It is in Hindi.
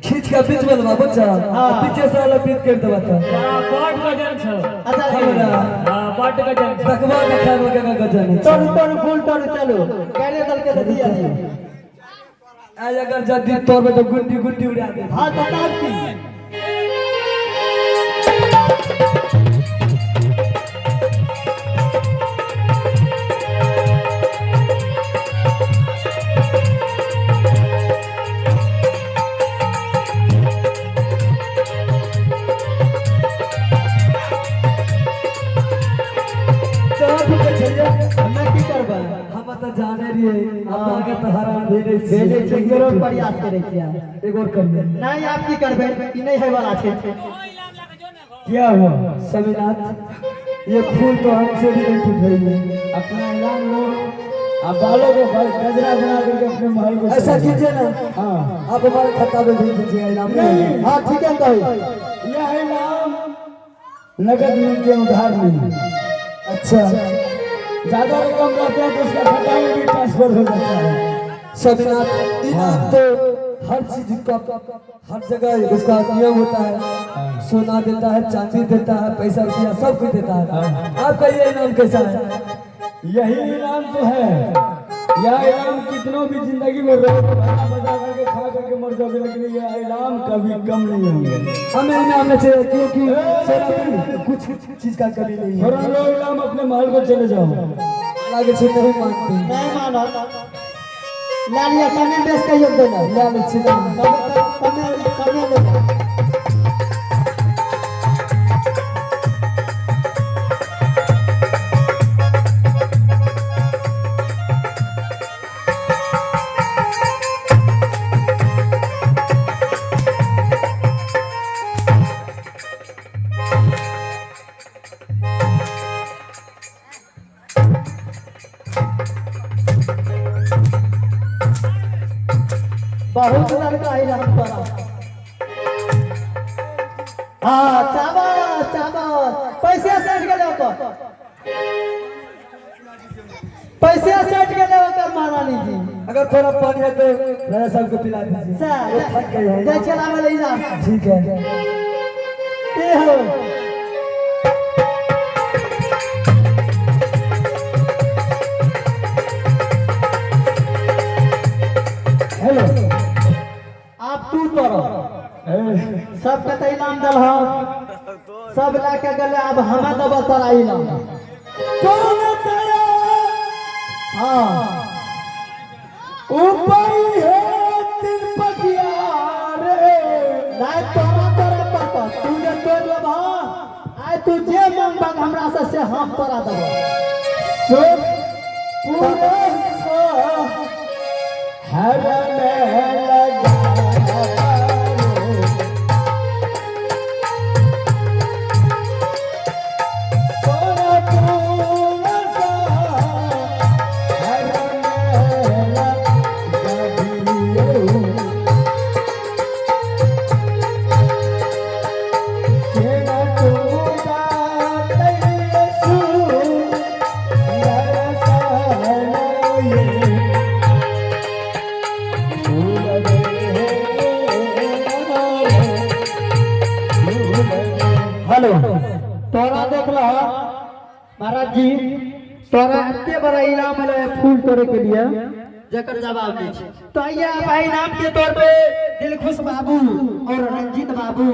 खींच का बीच में दबा बच्चा पीछे से वाला बीच कर दबा था बाट का जन छ अच्छा हां बाट का जन तकवा का खानो का गजन टोन फुल टोन चलो कहने दल के दिया आज अगर जल्दी तौर पे तो गुंडी गुंडी उड़ा दे हां तो काम की जाने रही आपका तो हरान भेजे जरूर प्रयास करे किया एक और कर नहीं आप की करबे कि नहीं है वाला छे क्या हुआ समीनाथ ये फूल तो हमसे भी नहीं टूट रही है अपना ऐलान लो आप बालों को गजरा बना करके अपने महल को ऐसा कीजिए ना हां आप हमारे खाता में भेज दीजिए इनाम हां ठीक है कहो यह इनाम नगद मिलके उधार नहीं अच्छा ज्यादा रकम रहते हैं तो उसका खाता में भी ट्रांसफर हो जाता है समीनाथ इनाम तो हर चीज का हर जगह उसका नियम होता है सोना देता है चांदी देता है पैसा रुपया सब कुछ देता है आपका ये इनाम कैसा है यही इनाम तो है यह इनाम कितनों भी जिंदगी में रोज बजा करके खा करके मर जाओगे लेकिन यह इनाम कभी कम नहीं होंगे हमें इनाम नहीं चाहिए क्योंकि कुछ चीज का कमी नहीं है और लो इनाम अपने महल को चले जाओ आगे से नहीं मानते नहीं मानो लालिया कमे बेच के योग देना लाल अच्छे कमे ले बहुत लड़का है यहाँ पर हाँ चावल चावल पैसे सेट के जाओ पैसे सेट के जाओ कर महारानी जी अगर थोड़ा पानी है तो राजा साहब को पिला दीजिए जय चला में ले जा ठीक है ये हो हेलो आप तू करो सब के इनाम दल सब लाके गले अब हमें तो बता इनाम कौन तेरा हाँ ऊपर है तिरपतिया रे नहीं तोरा तोरा पापा तू जे तोड़ लब आए तू जे मन बाग हमरा से हम तोरा देबो सब पूरा हर में लगा हेलो तोरा देख लो महाराज जी तोरा इतने बड़ा इनाम मिला फूल तोड़े के लिए जकर जवाब नहीं छै। तो आइए आप इनाम के तौर पे दिलखुश बाबू और रंजीत बाबू